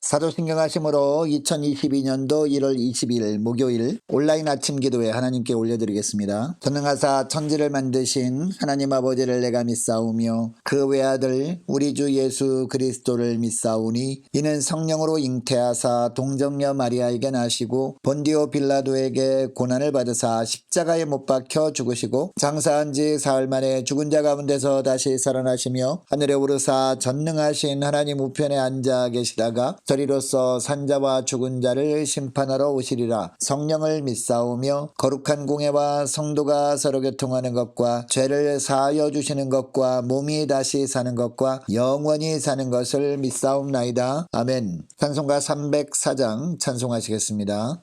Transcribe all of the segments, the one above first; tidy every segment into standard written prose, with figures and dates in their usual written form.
사도신경 하심으로 2022년도 1월 22일 목요일 온라인 아침 기도회 하나님께 올려드리겠습니다. 전능하사 천지를 만드신 하나님 아버지를 내가 믿사오며 그 외아들 우리 주 예수 그리스도를 믿사오니 이는 성령으로 잉태하사 동정녀 마리아에게 나시고 본디오 빌라도에게 고난을 받으사 십자가에 못 박혀 죽으시고 장사한 지 사흘 만에 죽은 자 가운데서 다시 살아나시며 하늘에 오르사 전능하신 하나님 우편에 앉아 계시다가 저리로서 산자와 죽은 자를 심판하러 오시리라. 성령을 믿사오며 거룩한 공회와 성도가 서로 교통하는 것과 죄를 사하여 주시는 것과 몸이 다시 사는 것과 영원히 사는 것을 믿사옵나이다. 아멘. 찬송가 304장 찬송하시겠습니다.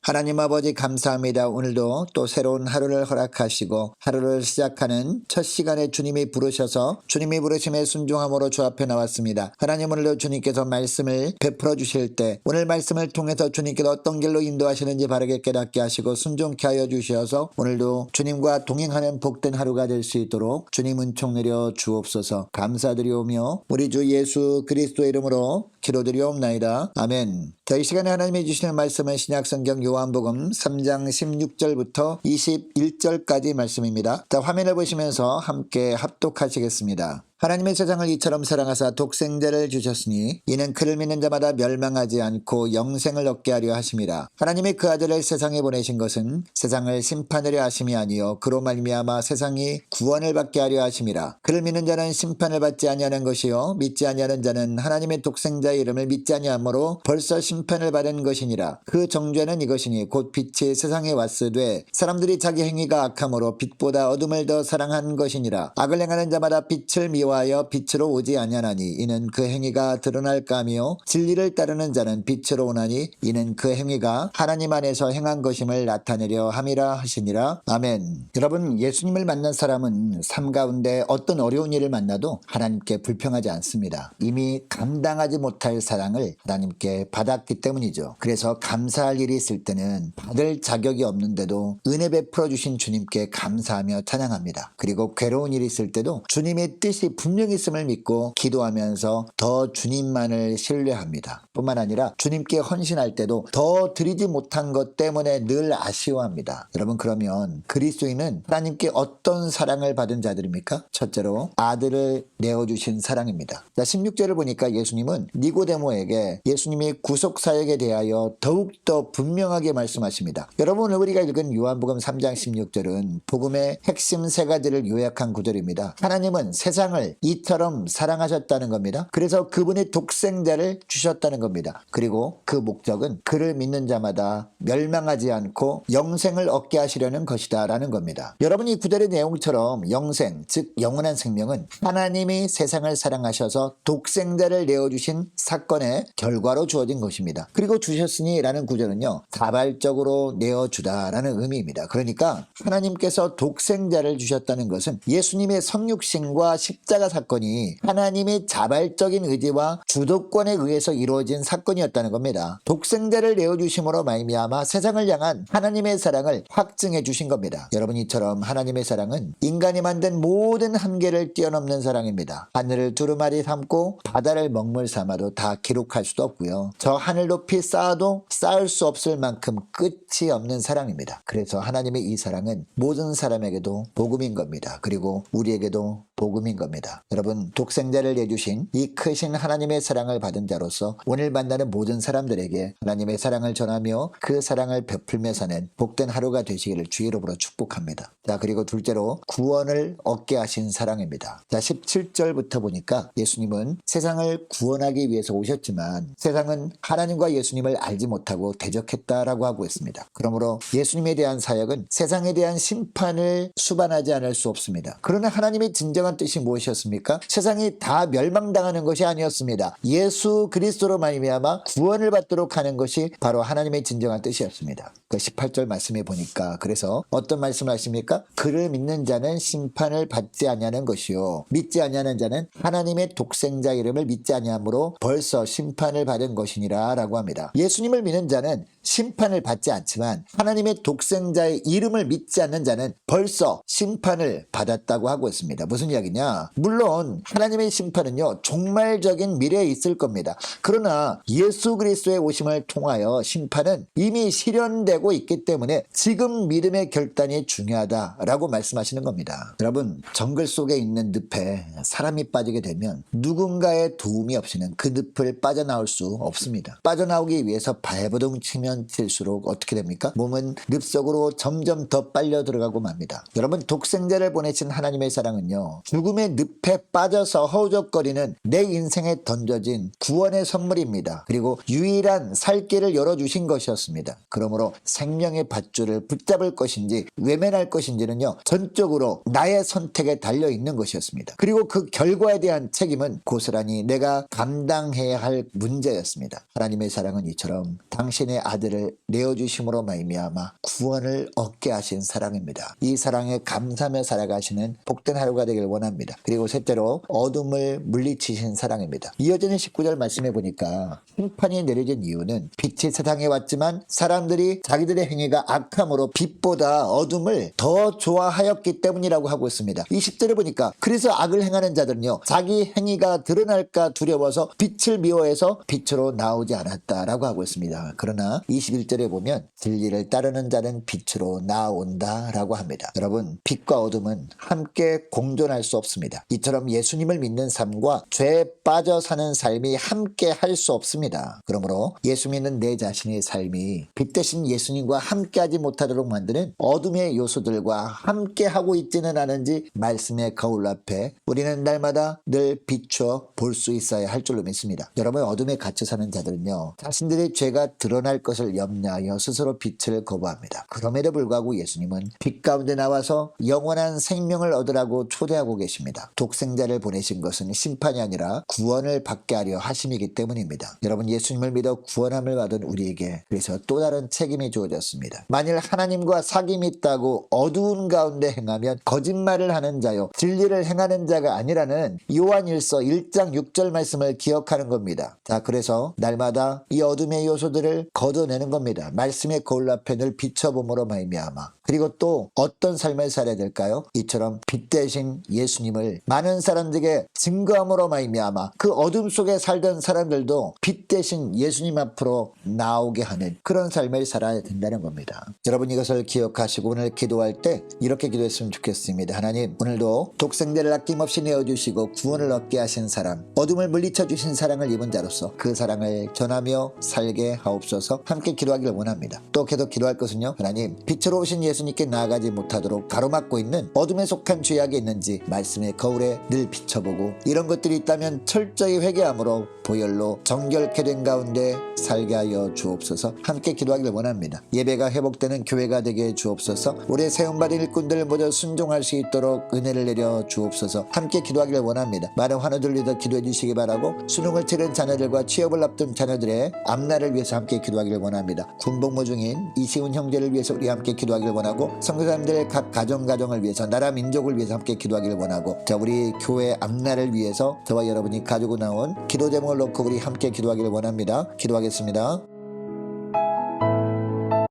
하나님 아버지 감사합니다. 오늘도 또 새로운 하루를 허락하시고 하루를 시작하는 첫 시간에 주님이 부르셔서 주님이 부르심에 순종함으로 주 앞에 나왔습니다. 하나님 오늘도 주님께서 말씀을 베풀어 주실 때 오늘 말씀을 통해서 주님께서 어떤 길로 인도하시는지 바르게 깨닫게 하시고 순종케 하여 주셔서 오늘도 주님과 동행하는 복된 하루가 될 수 있도록 주님 은총 내려 주옵소서. 감사드리오며 우리 주 예수 그리스도의 이름으로 기도드리옵나이다. 아멘. 자, 이 시간에 하나님이 주시는 말씀은 신약성경 요한복음 3장 16절부터 21절까지 말씀입니다. 자, 화면을 보시면서 함께 합독하시겠습니다. 하나님의 세상을 이처럼 사랑하사 독생자를 주셨으니 이는 그를 믿는 자마다 멸망하지 않고 영생을 얻게 하려 하심이라. 하나님의 그 아들을 세상에 보내신 것은 세상을 심판하려 하심이 아니요 그로 말미암아 세상이 구원을 받게 하려 하심이라. 그를 믿는 자는 심판을 받지 아니하는 것이요 믿지 아니하는 자는 하나님의 독생자의 이름을 믿지 아니하므로 벌써 심판을 받은 것이니라. 그 정죄는 이것이니 곧 빛이 세상에 왔으되 사람들이 자기 행위가 악함으로 빛보다 어둠을 더 사랑한 것이니라. 악을 행하는 자마다 빛을 미워하여 빛으로 오지 아니하나니 이는 그 행위가 드러날까 하며 진리를 따르는 자는 빛으로 오나니 이는 그 행위가 하나님 안에서 행한 것임을 나타내려 함이라 하시니라. 아멘. 여러분, 예수님을 만난 사람은 삶 가운데 어떤 어려운 일을 만나도 하나님께 불평하지 않습니다. 이미 감당하지 못할 사랑을 하나님께 받았기 때문이죠. 그래서 감사할 일이 있을 때는 받을 자격이 없는데도 은혜 베풀어 주신 주님께 감사하며 찬양합니다. 그리고 괴로운 일이 있을 때도 주님의 뜻이 분명히 있음을 믿고 기도하면서 더 주님만을 신뢰합니다. 뿐만 아니라 주님께 헌신할 때도 더 드리지 못한 것 때문에 늘 아쉬워합니다. 여러분, 그러면 그리스도인은 하나님께 어떤 사랑을 받은 자들입니까? 첫째로 아들을 내어주신 사랑입니다. 자, 16절을 보니까 예수님은 니고데모에게 예수님이 구속사역에 대하여 더욱더 분명하게 말씀하십니다. 여러분, 오늘 우리가 읽은 요한복음 3장 16절은 복음의 핵심 세 가지를 요약한 구절입니다. 하나님은 세상을 이처럼 사랑하셨다는 겁니다. 그래서 그분의 독생자를 주셨다는 겁니다. 그리고 그 목적은 그를 믿는 자마다 멸망하지 않고 영생을 얻게 하시려는 것이다 라는 겁니다. 여러분, 이 구절의 내용처럼 영생, 즉 영원한 생명은 하나님이 세상을 사랑하셔서 독생자를 내어주신 사건의 결과로 주어진 것입니다. 그리고 주셨으니 라는 구절은요, 자발적으로 내어주다 라는 의미입니다. 그러니까 하나님께서 독생자를 주셨다는 것은 예수님의 성육신과 십자가 사건이 하나님의 자발적인 의지와 주도권에 의해서 이루어진 사건이었다는 겁니다. 독생자를 내어주심으로 말미암아 세상을 향한 하나님의 사랑을 확증해 주신 겁니다. 여러분, 이처럼 하나님의 사랑은 인간이 만든 모든 한계를 뛰어넘는 사랑입니다. 하늘을 두루마리 삼고 바다를 먹물 삼아도 다 기록할 수도 없고요. 저 하늘 높이 쌓아도 쌓을 수 없을 만큼 끝이 없는 사랑입니다. 그래서 하나님의 이 사랑은 모든 사람에게도 복음인 겁니다. 그리고 우리에게도 복음인 겁니다. 여러분, 독생자를 내주신 이 크신 하나님의 사랑을 받은 자로서 오늘 만나는 모든 사람들에게 하나님의 사랑을 전하며 그 사랑을 베풀며 사는 복된 하루가 되시기를 주의 이름으로 축복합니다. 자, 그리고 둘째로 구원을 얻게 하신 사랑입니다. 자, 17절부터 보니까 예수님은 세상을 구원하기 위해서 오셨지만 세상은 하나님과 예수님을 알지 못하고 대적했다라고 하고 있습니다. 그러므로 예수님에 대한 사역은 세상에 대한 심판을 수반하지 않을 수 없습니다. 그러나 하나님의 진정한 뜻이 무엇이었습니까? 세상이 다 멸망당하는 것이 아니었습니다. 예수 그리스도로 말미암아 구원을 받도록 하는 것이 바로 하나님의 진정한 뜻이었습니다. 그 18절 말씀에 보니까 그래서 어떤 말씀을 하십니까? 그를 믿는 자는 심판을 받지 아니하는 것이요 믿지 아니하는 자는 하나님의 독생자 이름을 믿지 아니하므로 벌써 심판을 받은 것이니라 라고 합니다. 예수님을 믿는 자는 심판을 받지 않지만 하나님의 독생자의 이름을 믿지 않는 자는 벌써 심판을 받았다고 하고 있습니다. 무슨 이야기냐? 물론 하나님의 심판은요, 종말적인 미래에 있을 겁니다. 그러나 예수 그리스도의 오심을 통하여 심판은 이미 실현되고 있기 때문에 지금 믿음의 결단이 중요하다라고 말씀하시는 겁니다. 여러분, 정글 속에 있는 늪에 사람이 빠지게 되면 누군가의 도움이 없이는 그 늪을 빠져나올 수 없습니다. 빠져나오기 위해서 발버둥 치면 칠수록 어떻게 됩니까? 몸은 늪 속으로 점점 더 빨려 들어가고 맙니다. 여러분, 독생자를 보내신 하나님의 사랑은요, 죽음의 늪에 빠져서 허우적거리는 내 인생에 던져진 구원의 선물입니다. 그리고 유일한 살 길을 열어주신 것이었습니다. 그러므로 생명의 밧줄을 붙잡을 것인지 외면할 것인지는요, 전적으로 나의 선택에 달려있는 것이었습니다. 그리고 그 결과에 대한 책임은 고스란히 내가 감당해야 할 문제였습니다. 하나님의 사랑은 이처럼 당신의 아들을 내어주심으로 말미암아 구원을 얻게 하신 사랑입니다. 이 사랑에 감사하며 살아가시는 복된 하루가 되길 원합니다. 그리고 셋째로 어둠을 물리치신 사랑입니다. 이어지는 19절 말씀해 보니까 심판이 내려진 이유는 빛이 세상에 왔지만 사람들이 자기들의 행위가 악함으로 빛보다 어둠을 더 좋아하였기 때문이라고 하고 있습니다. 20절에 보니까 그래서 악을 행하는 자들은요, 자기 행위가 드러날까 두려워서 빛을 미워해서 빛으로 나오지 않았다라고 하고 있습니다. 그러나 21절에 보면 진리를 따르는 자는 빛으로 나온다라고 합니다. 여러분, 빛과 어둠은 함께 공존할 수 없습니다. 이처럼 예수님을 믿는 삶과 죄에 빠져 사는 삶이 함께 할 수 없습니다. 그러므로 예수 믿는 내 자신의 삶이 빛 대신 예수님과 함께하지 못하도록 만드는 어둠의 요소들과 함께하고 있지는 않은지 말씀의 거울 앞에 우리는 날마다 늘 비추어 볼 수 있어야 할 줄로 믿습니다. 여러분, 어둠에 갇혀 사는 자들은요, 자신들의 죄가 드러날 것을 염려하여 스스로 빛을 거부합니다. 그럼에도 불구하고 예수님은 빛 가운데 나와서 영원한 생명을 얻으라고 초대하고 계십니다. 독생자를 보내신 것은 심판이 아니라 구원을 받게 하려 하심이기 때문입니다. 여러분, 예수님을 믿어 구원함을 받은 우리에게 그래서 또 다른 책임이 주어졌습니다. 만일 하나님과 사귐이 있다고 어두운 가운데 행하면 거짓말을 하는 자요 진리를 행하는 자가 아니라는 요한일서 1장 6절 말씀을 기억하는 겁니다. 자, 그래서 날마다 이 어둠의 요소들을 걷어내는 겁니다. 말씀의 거울 앞에 늘 비춰봄으로 말미암아. 그리고 또 어떤 삶을 살아야 될까요? 이처럼 빛 대신 예수님을 많은 사람들에게 증거함으로 말미암아 그 어둠 속에 살던 사람들도 빛 대신 예수님 앞으로 나오게 하는 그런 삶을 살아야 된다는 겁니다. 여러분, 이것을 기억하시고 오늘 기도할 때 이렇게 기도했으면 좋겠습니다. 하나님, 오늘도 독생자를 아낌없이 내어주시고 구원을 얻게 하신 사람, 어둠을 물리쳐 주신 사랑을 입은 자로서 그 사랑을 전하며 살게 하옵소서. 함께 기도하기를 원합니다. 또 계속 기도할 것은요, 하나님, 빛으로 오신 예수님께 나아가지 못하도록 가로막고 있는 어둠에 속한 죄악이 있는지 말씀의 거울에 늘 비춰보고 이런 것들이 있다면 철저히 회개함으로 보혈로 정결케 된 가운데 살게 하여 주옵소서. 함께 기도하기를 원합니다. 예배가 회복되는 교회가 되게 해 주옵소서. 올해 세움받은 일꾼들 모두 순종할 수 있도록 은혜를 내려 주옵소서. 함께 기도하기를 원합니다. 많은 환우들 위해서 기도해 주시기 바라고 수능을 치른 자녀들과 취업을 앞둔 자녀들의 앞날을 위해서 함께 기도하기를 원합니다. 군복무 중인 이시훈 형제를 위해서 우리 함께 기도하기를 원하고 선교사님들의 각 가정을 위해서 나라 민족을 위해서 함께 기도하기를 원하고 자, 우리 교회 앞날을 위해서 저와 여러분이 가지고 나온 기도 제목을 놓고 우리 함께 기도하기를 원합니다. 기도하겠습니다.